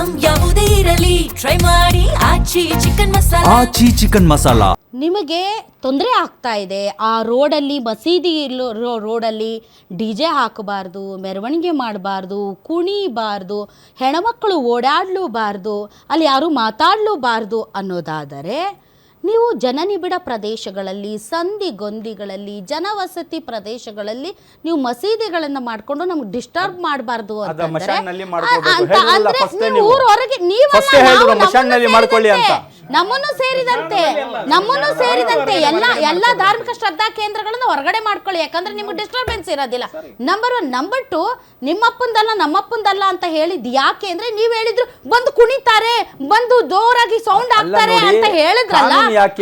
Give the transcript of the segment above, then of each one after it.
Item ಯಾವುದೇ ಇರಲಿ try ಮಾಡಿ ಆಚಿ ಚಿಕನ್ ಮಸಾಲಾ. ಆಚಿ ಚಿಕನ್ ಮಸಾಲಾ. ನಿಮಗೆ ತೊಂದರೆ ಆಗ್ತಾ ಇದೆ, ಆ ರೋಡಲ್ಲಿ ಮಸೀದಿ ರೋಡಲ್ಲಿ DJ ಹಾಕಬಾರ್ದು, ಮೆರವಣಿಗೆ ಮಾಡಬಾರ್ದು, ಕುಣಿಬಾರ್ದು, ಹೆಣ್ಮಕ್ಕಳು ಓಡಾಡಲೂಬಾರ್ದು, ಅಲ್ಲಿ ಯಾರೂ ಮಾತಾಡಲೂಬಾರ್ದು ಅನ್ನೋದಾದರೆ ನೀವು ಜನನಿಬಿಡ ಪ್ರದೇಶಗಳಲ್ಲಿ, ಸಂದಿಗೊಂದಿಗಳಲ್ಲಿ, ಜನವಸತಿ ಪ್ರದೇಶಗಳಲ್ಲಿ ನೀವು ಮಸೀದಿಗಳನ್ನು ಮಾಡಿಕೊಂಡು ನಮ್ಗೆ ಡಿಸ್ಟರ್ಬ್ ಮಾಡಬಾರ್ದು ಅಂತಂದ್ರೆ ಊರ ಹೊರಗೆ ನಮ್ಮನ್ನು ಸೇರಿದಂತೆ ಎಲ್ಲ ಧಾರ್ಮಿಕ ಶ್ರದ್ಧಾ ಕೇಂದ್ರಗಳನ್ನು ಹೊರಗಡೆ ಮಾಡ್ಕೊಳ್ಳಿ, ಯಾಕಂದ್ರೆ ನಿಮ್ಗೆ ಡಿಸ್ಟರ್ಬೆನ್ಸ್ ಇರೋದಿಲ್ಲ. ನಂಬರ್ 1. ನಂಬರ್ 2, ನಿಮ್ಮಪ್ಪಂದಲ್ಲ ನಮ್ಮಪ್ಪಂದಲ್ಲ ಅಂತ ಹೇಳಿದ್ ಯಾಕೆ ಅಂದ್ರೆ ನೀವ್ ಹೇಳಿದ್ರು ಬಂದು ಕುಣಿತಾರೆ, ಬಂದು ಜೋರಾಗಿ ಸೌಂಡ್ ಹಾಕ್ತಾರೆ ಅಂತ ಹೇಳಿದ್ರಲ್ಲ,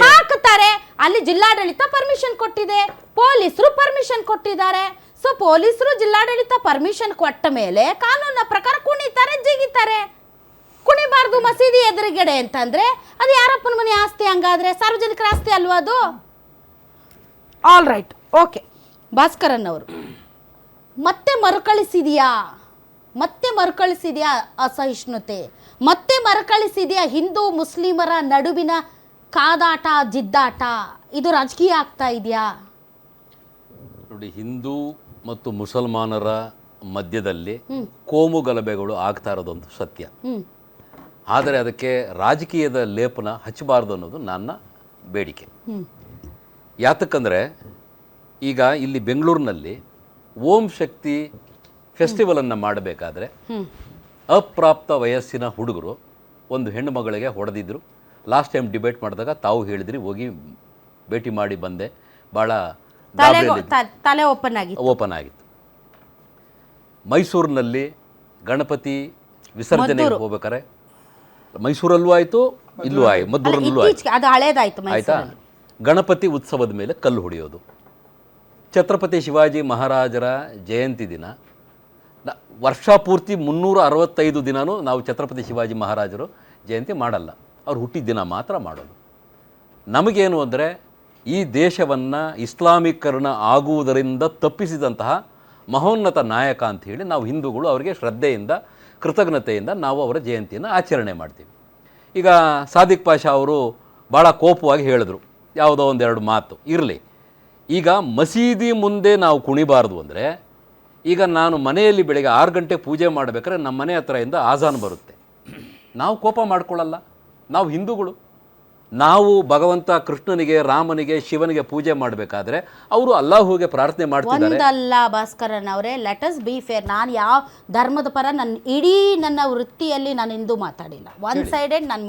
ಹಾಕ್ತಾರೆ. ಅಲ್ಲಿ ಜಿಲ್ಲಾಡಳಿತ ಪರ್ಮಿಷನ್ ಕೊಟ್ಟಿದೆ, ಪೊಲೀಸರು ಪರ್ಮಿಷನ್ ಕೊಟ್ಟಿದ್ದಾರೆ. ಸೊ ಪೊಲೀಸರು ಜಿಲ್ಲಾಡಳಿತ ಪರ್ಮಿಷನ್ ಕೊಟ್ಟ ಮೇಲೆ ಕಾನೂನಿನ ಪ್ರಕಾರ ಕುಣಿತಾರೆ, ಜಿಗಿತಾರೆ. ಕುಣಿಬಾರ್ದು ಮಸೀದಿ ಎದುರುಗಡೆ ಅಂತಂದ್ರೆ ಅದು ಯಾರಪ್ಪನ ಮನೆ ಆಸ್ತಿ? ಹಂಗಾದ್ರೆ ಸಾರ್ವಜನಿಕರ ಆಸ್ತಿ ಅಲ್ವಾ ಅದು? All right, okay. ಭಾಸ್ಕರನ್ ಅವರು ಮತ್ತೆ ಮರುಕಳಿಸಿದ್ಯಾ ಅಸಹಿಷ್ಣುತೆ, ಮತ್ತೆ ಮರುಕಳಿಸಿದ್ಯಾ ಹಿಂದೂ ಮುಸ್ಲಿಮರ ನಡುವಿನ ಕಾದಾಟ ಜಿದ್ದಾಟ, ಇದು ರಾಜಕೀಯ ಆಗ್ತಾ ಇದೆಯಾ? ನೋಡಿ, ಹಿಂದೂ ಮತ್ತು ಮುಸಲ್ಮಾನರ ಮಧ್ಯದಲ್ಲಿ ಕೋಮು ಗಲಭೆಗಳು ಆಗ್ತಾ ಇರೋದಂತೂ ಸತ್ಯ. ಆದರೆ ಅದಕ್ಕೆ ರಾಜಕೀಯದ ಲೇಪನ ಹಚ್ಚಬಾರ್ದು ಅನ್ನೋದು ನನ್ನ ಬೇಡಿಕೆ. ಯಾತಕ್ಕಂದರೆ ಈಗ ಇಲ್ಲಿ ಬೆಂಗಳೂರಿನಲ್ಲಿ ಓಂ ಶಕ್ತಿ ಫೆಸ್ಟಿವಲನ್ನು ಮಾಡಬೇಕಾದ್ರೆ ಅಪ್ರಾಪ್ತ ವಯಸ್ಸಿನ ಹುಡುಗರು ಒಂದು ಹೆಣ್ಣು ಮಗಳಿಗೆ ಹೊಡೆದಿದ್ರು. ಲಾಸ್ಟ್ ಟೈಮ್ ಡಿಬೇಟ್ ಮಾಡಿದಾಗ ತಾವು ಹೇಳಿದ್ರಿ, ಹೋಗಿ ಭೇಟಿ ಮಾಡಿ ಬಂದೆ, ಭಾಳ ತಲೆ ಓಪನ್ ಆಗಿತ್ತು. ಮೈಸೂರಿನಲ್ಲಿ ಗಣಪತಿ ವಿಸರ್ಜನೆಗೆ ಹೋಗ್ಬೇಕಾರೆ ಮೈಸೂರಲ್ಲೂ ಆಯಿತು, ಇಲ್ಲೂ ಆಯ್ತು, ಮದ್ದೂರಲ್ಲೂ ಆಯಿತು. ಆಯಿತಾ? ಗಣಪತಿ ಉತ್ಸವದ ಮೇಲೆ ಕಲ್ಲು ಹೊಡೆಯೋದು, ಛತ್ರಪತಿ ಶಿವಾಜಿ ಮಹಾರಾಜರ ಜಯಂತಿ ದಿನ, ವರ್ಷ ಪೂರ್ತಿ 365 ದಿನವೂ ನಾವು ಛತ್ರಪತಿ ಶಿವಾಜಿ ಮಹಾರಾಜರು ಜಯಂತಿ ಮಾಡಲ್ಲ, ಅವ್ರು ಹುಟ್ಟಿದ ದಿನ ಮಾತ್ರ ಮಾಡೋದು. ನಮಗೇನು ಅಂದರೆ ಈ ದೇಶವನ್ನು ಇಸ್ಲಾಮೀಕರಣ ಆಗುವುದರಿಂದ ತಪ್ಪಿಸಿದಂತಹ ಮಹೋನ್ನತ ನಾಯಕ ಅಂಥೇಳಿ ನಾವು ಹಿಂದೂಗಳು ಅವರಿಗೆ ಶ್ರದ್ಧೆಯಿಂದ ಕೃತಜ್ಞತೆಯಿಂದ ನಾವು ಅವರ ಜಯಂತಿಯನ್ನು ಆಚರಣೆ ಮಾಡ್ತೀವಿ. ಈಗ ಸಾದಿಕ್ ಪಾಷಾ ಅವರು ಭಾಳ ಕೋಪವಾಗಿ ಹೇಳಿದ್ರು ಯಾವುದೋ ಒಂದೆರಡು ಮಾತು ಇರಲಿ. ಈಗ ಮಸೀದಿ ಮುಂದೆ ನಾವು ಕುಣಿಬಾರ್ದು ಅಂದರೆ, ಈಗ ನಾನು ಮನೆಯಲ್ಲಿ ಬೆಳಗ್ಗೆ 6 ಗಂಟೆಗೆ ಪೂಜೆ ಮಾಡಬೇಕಾದ್ರೆ ನಮ್ಮ ಮನೆ ಹತ್ರದಿಂದ ಆಜಾನ್ ಬರುತ್ತೆ, ನಾವು ಕೋಪ ಮಾಡ್ಕೊಳ್ಳಲ್ಲ. ನಾವು ಹಿಂದೂಗಳು, ನಾವು ಭಗವಂತ ಕೃಷ್ಣನಿಗೆ, ರಾಮನಿಗೆ, ಶಿವನಿಗೆ ಪೂಜೆ ಮಾಡಬೇಕಾದ್ರೆ ಅವರು ಅಲ್ಲಾಹುಗೆ ಪ್ರಾರ್ಥನೆ ಮಾಡ್ತಿದ್ದಾರೆ. ಒಂದಲ್ಲ ಭಾಸ್ಕರನ್ ಅವರೇ, ಲೆಟ್ ಅಸ್ ಬಿ ಫೇರ್. ನಾನು ಯಾವ ಧರ್ಮದ ಪರ ನನ್ನ ವೃತ್ತಿಯಲ್ಲಿ ನಾನು ಎಂದೂ ಮಾತಾಡಿಲ್ಲ. ಒನ್ ಸೈಡೆಡ್ ನಾನು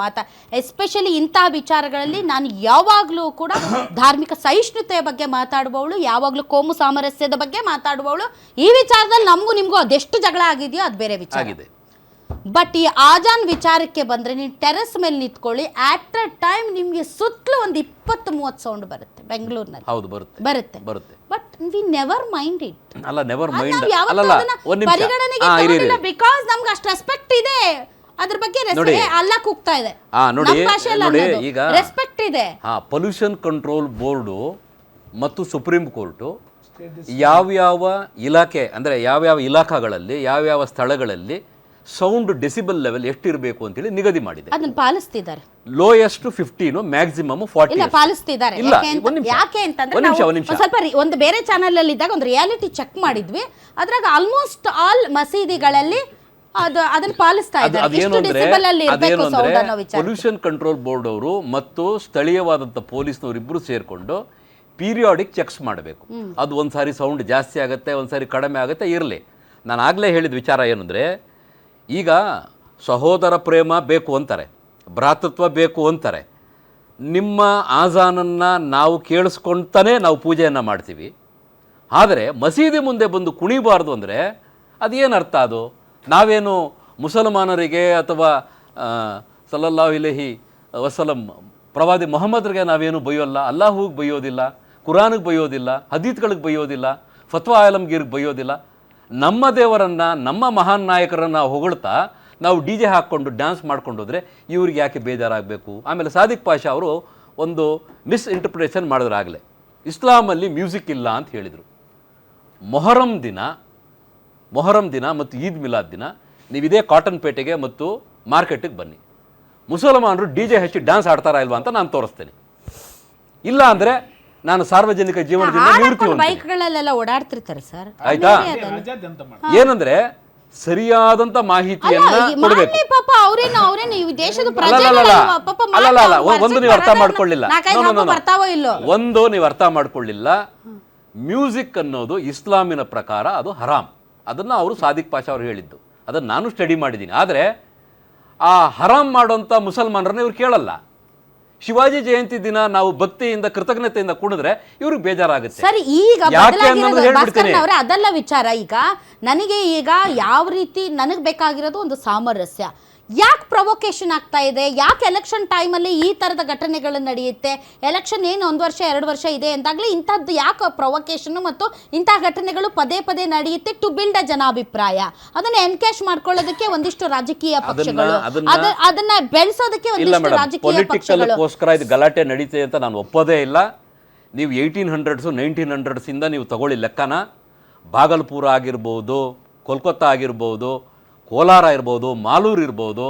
ಎಸ್ಪೆಷಲಿ ಇಂಥ ವಿಚಾರಗಳಲ್ಲಿ ನಾನು ಯಾವಾಗಲೂ ಕೂಡ ಧಾರ್ಮಿಕ ಸಹಿಷ್ಣುತೆಯ ಬಗ್ಗೆ ಮಾತಾಡುವವಳು, ಯಾವಾಗಲೂ ಕೋಮು ಸಾಮರಸ್ಯದ ಬಗ್ಗೆ ಮಾತಾಡುವವಳು. ಈ ವಿಚಾರದಲ್ಲಿ ನಮಗೂ ನಿಮಗೂ ಅದೆಷ್ಟು ಜಗಳ ಆಗಿದೆಯೋ ಅದು ಬೇರೆ ವಿಚಾರ ಆಗಿದೆ. ಬಟ್ ಈ ಆಜಾನ್ ವಿಚಾರಕ್ಕೆ ಬಂದರೆ ನೀವು ಟೆರೆಸ್ ಮೇಲೆ ನಿಂತ್ಕೊಳ್ಳಿ, ಆಟ್ ಅ ಟೈಮ್ ನಿಮಗೆ ಸುತ್ತಲೂ ಒಂದು 20-30 ಸೌಂಡ್ ಬರುತ್ತೆ ಬೆಂಗಳೂರಿನಲ್ಲಿ. ಹೌದು, ಬರುತ್ತೆ. But we never mind it. ಅಲ್ಲ, ನೆವರ್ ಮೈಂಡ್ ಪರಿಗಣನೆಗೆ ತಗೊಳ್ಳಿಲ್ಲ, ಬಿಕಾಸ್ ನಮ್ಗೆ ಅಷ್ಟು ರೆಸ್ಪೆಕ್ಟ್ ಇದೆ ಅದ್ರ ಬಗ್ಗೆ. ಅಲ್ಲ ಕೂಗ್ತಾ ಇದೆ, ನೋಡಿ, ಈಗ ರೆಸ್ಪೆಕ್ಟ್ ಇದೆ. ಪೊಲ್ಯೂಷನ್ ಕಂಟ್ರೋಲ್ ಬೋರ್ಡು ಮತ್ತು ಸುಪ್ರೀಂ ಕೋರ್ಟು ಯಾವ್ಯಾವ ಇಲಾಖೆ ಅಂದರೆ ಯಾವ್ಯಾವ ಇಲಾಖೆಗಳಲ್ಲಿ ಯಾವ್ಯಾವ ಸ್ಥಳಗಳಲ್ಲಿ ಸೌಂಡ್ ಡೆಸಿಬಲ್ ಲೆವೆಲ್ ಎಷ್ಟಿರಬೇಕು ಅಂತೇಳಿ ನಿಗದಿ ಮಾಡಿದೆ. ಅದನ್ನ ಪಾಲಿಸ್ತಿದ್ದಾರೆ. Lowest 15, maximum 40. ಇಲ್ಲ, ಪಾಲಿಸ್ತಿದ್ದಾರೆ. ಯಾಕೆ ಅಂತಂದ್ರೆ ಸ್ವಲ್ಪ ಒಂದು ಬೇರೆ ಚಾನಲ್ ಅಲ್ಲಿ ಇದ್ದಾಗ ಒಂದು ರಿಯಾಲಿಟಿ ಚೆಕ್ ಮಾಡಿದ್ವಿ, ಅದ್ರಾಗ ಆಲ್ಮೋಸ್ಟ್ ಆಲ್ ಮಸೀದಿಗಳಲ್ಲಿ ಅದನ್ನ ಪಾಲಿಸ್ತಾ ಇದ್ದಾರೆ. ಪೊಲ್ಯೂಷನ್ ಕಂಟ್ರೋಲ್ ಬೋರ್ಡ್ ಅವರು ಮತ್ತು ಸ್ಥಳೀಯವಾದಂಥ ಪೊಲೀಸ್ನವರು ಇಬ್ಬರು ಸೇರಿಕೊಂಡು ಪೀರಿಯಾಡಿಕ್ ಚೆಕ್ಸ್ ಮಾಡಬೇಕು. ಅದು ಒಂದ್ಸಾರಿ ಸೌಂಡ್ ಜಾಸ್ತಿ ಆಗುತ್ತೆ, ಒಂದ್ಸಾರಿ ಕಡಿಮೆ ಆಗುತ್ತೆ, ಇರಲಿ. ನಾನು ಆಗಲೇ ಹೇಳಿದ ವಿಚಾರ ಏನಂದರೆ, ಈಗ ಸಹೋದರ ಪ್ರೇಮ ಬೇಕು ಅಂತಾರೆ, ಭ್ರಾತೃತ್ವ ಬೇಕು ಅಂತಾರೆ. ನಿಮ್ಮ ಆಜಾನನ್ನು ನಾವು ಕೇಳಿಸ್ಕೊಳ್ತಾನೆ ನಾವು ಪೂಜೆಯನ್ನು ಮಾಡ್ತೀವಿ. ಆದರೆ ಮಸೀದಿ ಮುಂದೆ ಬಂದು ಕುಣಿಬಾರ್ದು ಅಂದರೆ ಅದೇನು ಅರ್ಥ? ಅದು ನಾವೇನು ಮುಸಲ್ಮಾನರಿಗೆ ಅಥವಾ ಸಲ್ಲಲ್ಲಾಹು ಅಲೈಹಿ ವಸಲ್ಲಂ ಪ್ರವಾದಿ ಮೊಹಮ್ಮದ್ರಿಗೆ ನಾವೇನು ಬೈಯೋಲ್ಲ, ಅಲ್ಲಾಹುಗೆ ಬೈಯೋದಿಲ್ಲ, ಕುರಾನಿಗೆ ಬೈಯೋದಿಲ್ಲ, ಹದೀತ್ಗಳಿಗೆ ಬೈಯೋದಿಲ್ಲ, ಫತ್ವಾ ಆಲಮ್ಗೀರ್ಗೆ ಬೈಯೋದಿಲ್ಲ. ನಮ್ಮ ದೇವರನ್ನು, ನಮ್ಮ ಮಹಾನ್ ನಾಯಕರನ್ನು ಹೊಗಳ್ತಾ ನಾವು DJ ಹಾಕ್ಕೊಂಡು ಡ್ಯಾನ್ಸ್ ಮಾಡ್ಕೊಂಡು ಹೋದರೆ ಇವ್ರಿಗೆ ಯಾಕೆ ಬೇಜಾರಾಗಬೇಕು? ಆಮೇಲೆ ಸಾದಿಕ್ ಪಾಷಾ ಅವರು ಒಂದು ಮಿಸ್ಇಂಟರ್ಪ್ರಿಟೇಷನ್ ಮಾಡಿದ್ರು. ಆಗಲೇ ಇಸ್ಲಾಮಲ್ಲಿ ಮ್ಯೂಸಿಕ್ ಇಲ್ಲ ಅಂತ ಹೇಳಿದರು. ಮೊಹರಂ ದಿನ ಮತ್ತು ಈದ್ ಮಿಲಾದ್ ದಿನ ನೀವು ಇದೇ ಕಾಟನ್ ಪೇಟೆಗೆ ಮತ್ತು ಮಾರ್ಕೆಟಿಗೆ ಬನ್ನಿ, ಮುಸಲ್ಮಾನರು DJ ಹಚ್ಚಿ ಡ್ಯಾನ್ಸ್ ಆಡ್ತಾರಾ ಇಲ್ವಾ ಅಂತ ನಾನು ತೋರಿಸ್ತೇನೆ. ಇಲ್ಲ ಅಂದರೆ ನಾನು ಸಾರ್ವಜನಿಕ ಜೀವನದಿಂದ ನಿವೃತ್ತಿ ಹೊಂದ್ತೀನಿ. ಬೈಕ್ಗಳಲ್ಲೆಲ್ಲ ಓಡಾಡ್ತಿರ್ತಾರೆ ಸರ್. ಆಯ್ತಾ? ಏನಂದ್ರೆ ಸರಿಯಾದಂತ ಮಾಹಿತಿಯನ್ನ ಕೊಡಬೇಕು. ಪಾಪ ಅವ್ರೇನು ಈ ದೇಶದ ಒಂದು ನೀವು ಅರ್ಥ ಮಾಡ್ಕೊಳ್ಳಿಲ್ಲ, ಬರ್ತಾವೋ ಇಲ್ಲೋ, ಒಂದು ನೀವು ಅರ್ಥ ಮಾಡ್ಕೊಳ್ಳಿಲ್ಲ. ಮ್ಯೂಸಿಕ್ ಅನ್ನೋದು ಇಸ್ಲಾಮಿನ ಪ್ರಕಾರ ಅದು ಹರಾಮ್. ಅದನ್ನ ಅವರು ಸಾದಿಕ್ ಪಾಷಾ ಅವರು ಹೇಳಿದ್ದು, ಅದನ್ನ ನಾನು ಸ್ಟಡಿ ಮಾಡಿದ್ದೀನಿ. ಆದರೆ ಆ ಹರಾಮ್ ಮಾಡುವಂತ ಮುಸಲ್ಮಾನರನ್ನ ಇವ್ರು ಕೇಳಲ್ಲ. ಶಿವಾಜಿ ಜಯಂತಿ ದಿನ ನಾವು ಭಕ್ತಿಯಿಂದ ಕೃತಜ್ಞತೆಯಿಂದ ಕುಣಿದ್ರೆ ಇವ್ರಿಗೆ ಬೇಜಾರಾಗುತ್ತೆ. ಸರಿ, ಈಗ ಅದೆಲ್ಲ ವಿಚಾರ. ಈಗ ನನಗೆ ಈಗ ಯಾವ ರೀತಿ ನನಗೆ ಬೇಕಾಗಿರೋದು ಒಂದು ಸಾಮರಸ್ಯ. ಯಾಕೆ ಪ್ರೊವೊಕೇಶನ್ ಆಗ್ತಾ ಇದೆ? ಯಾಕೆ ಎಲೆಕ್ಷನ್ ಟೈಮಲ್ಲಿ ಈ ಥರದ ಘಟನೆಗಳು ನಡೆಯುತ್ತೆ? ಎಲೆಕ್ಷನ್ ಏನು 1 ವರ್ಷ 2 ವರ್ಷ ಇದೆ ಅಂತಾಗಲೇ ಇಂಥದ್ದು ಯಾಕೆ ಪ್ರೊವೊಕೇಶನ್ ಮತ್ತು ಇಂಥ ಘಟನೆಗಳು ಪದೇ ಪದೇ ನಡೆಯುತ್ತೆ? ಟು ಬಿಲ್ಡ್ ಅ ಜನಾಭಿಪ್ರಾಯ, ಅದನ್ನ ಎನ್ಕ್ಯಾಶ್ ಮಾಡ್ಕೊಳ್ಳೋದಕ್ಕೆ ಒಂದಿಷ್ಟು ರಾಜಕೀಯ ಪಕ್ಷಗಳು, ಅದನ್ನ ಬೆಳೆಸೋದಕ್ಕೆ ಒಂದಿಷ್ಟು ರಾಜಕೀಯ ಪಕ್ಷಗಳು. ಇದು ಗಲಾಟೆ ನಡೀತೆ ಅಂತ ನಾನು ಒಪ್ಪೋದೇ ಇಲ್ಲ. ನೀವು 1800s 1900s ಇಂದ ನೀವು ತಗೊಳ್ಳಿ ಲೆಕ್ಕನ, ಭಾಗಲ್ಪುರ ಆಗಿರ್ಬೋದು, ಕೋಲ್ಕತ್ತಾ ಆಗಿರ್ಬೋದು, ಕೋಲಾರ ಇರ್ಬೋದು, ಮಾಲೂರು ಇರ್ಬೋದು,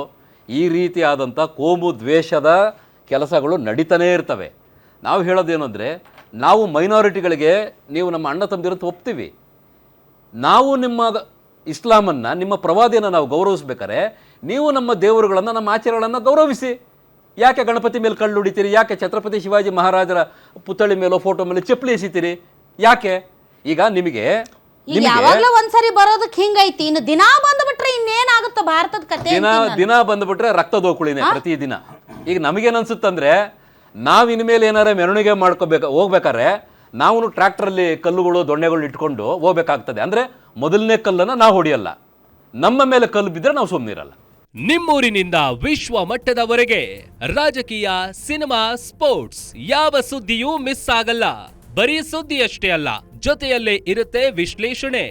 ಈ ರೀತಿಯಾದಂಥ ಕೋಮು ದ್ವೇಷದ ಕೆಲಸಗಳು ನಡೀತಾನೇ ಇರ್ತವೆ. ನಾವು ಹೇಳೋದೇನು ಅಂದರೆ, ನಾವು ಮೈನಾರಿಟಿಗಳಿಗೆ ನೀವು ನಮ್ಮ ಅಣ್ಣ ತಮ್ಮದಿರಂತ ಒಪ್ತೀವಿ. ನಾವು ನಿಮ್ಮ ಇಸ್ಲಾಮನ್ನು, ನಿಮ್ಮ ಪ್ರವಾದಿಯನ್ನು ನಾವು ಗೌರವಿಸ್ಬೇಕಾದ್ರೆ ನೀವು ನಮ್ಮ ದೇವರುಗಳನ್ನು, ನಮ್ಮ ಆಚಾರಗಳನ್ನು ಗೌರವಿಸಿ. ಯಾಕೆ ಗಣಪತಿ ಮೇಲೆ ಕಳ್ಳು ಹೊಡಿತೀರಿ? ಯಾಕೆ ಛತ್ರಪತಿ ಶಿವಾಜಿ ಮಹಾರಾಜರ ಪುತ್ಥಳಿ ಮೇಲೋ ಫೋಟೋ ಮೇಲೆ ಚಪ್ಪಲಿ ಎಸಿತೀರಿ? ಯಾಕೆ? ಈಗ ನಿಮಗೆ ಯಾವಾಗಲೂ ಒಂದ್ಸರಿ ಬರೋದಕ್ಕೆ ಹಿಂಗೈತಿ, ಇನ್ನು ದಿನಾ ಬಂದ್ಬಿಟ್ರೆ ಇನ್ನೇನಾಗುತ್ತೆ ಭಾರತದ ಕತೆ? ದಿನ ಬಂದ್ಬಿಟ್ರೆ ರಕ್ತದೋಕುಳಿನೇ ಪ್ರತಿದಿನ. ಈಗ ನಮಗೇನು ಅನ್ಸುತ್ತಂದ್ರೆ, ನಾವು ಇನ್ಮೇಲೆ ಏನಾರ ಮೆರವಣಿಗೆ ಹೋಗ್ಬೇಕಾದ್ರೆ ನಾವು ಟ್ರ್ಯಾಕ್ಟರಲ್ಲಿ ಕಲ್ಲುಗಳು ದೊಣ್ಣೆಗಳು ಇಟ್ಕೊಂಡು ಹೋಗ್ಬೇಕಾಗ್ತದೆ. ಅಂದ್ರೆ ಮೊದಲನೇ ಕಲ್ಲನ್ನು ನಾವು ಹೊಡೆಯಲ್ಲ, ನಮ್ಮ ಮೇಲೆ ಕಲ್ಲು ಬಿದ್ದರೆ ನಾವು ಸುಮ್ಮನಿರಲ್ಲ. ನಿಮ್ಮೂರಿನಿಂದ ವಿಶ್ವ ಮಟ್ಟದವರೆಗೆ ರಾಜಕೀಯ, ಸಿನಿಮಾ, ಸ್ಪೋರ್ಟ್ಸ್ ಯಾವ ಸುದ್ದಿಯೂ ಮಿಸ್ ಆಗಲ್ಲ. ಬರೀ ಸುದ್ದಿಯಷ್ಟೇ ಅಲ್ಲ, ಜೊತೆಯಲ್ಲೇ ಇರುತ್ತೆ ವಿಶ್ಲೇಷಣೆ.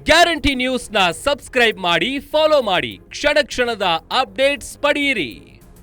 ಗ್ಯಾರಂಟಿ ನ್ಯೂಸ್ ನ ಸಬ್ಸ್ಕ್ರೈಬ್ ಮಾಡಿ, ಫಾಲೋ ಮಾಡಿ, ಕ್ಷಣ ಕ್ಷಣದ ಅಪ್ಡೇಟ್ಸ್ ಪಡೆಯಿರಿ.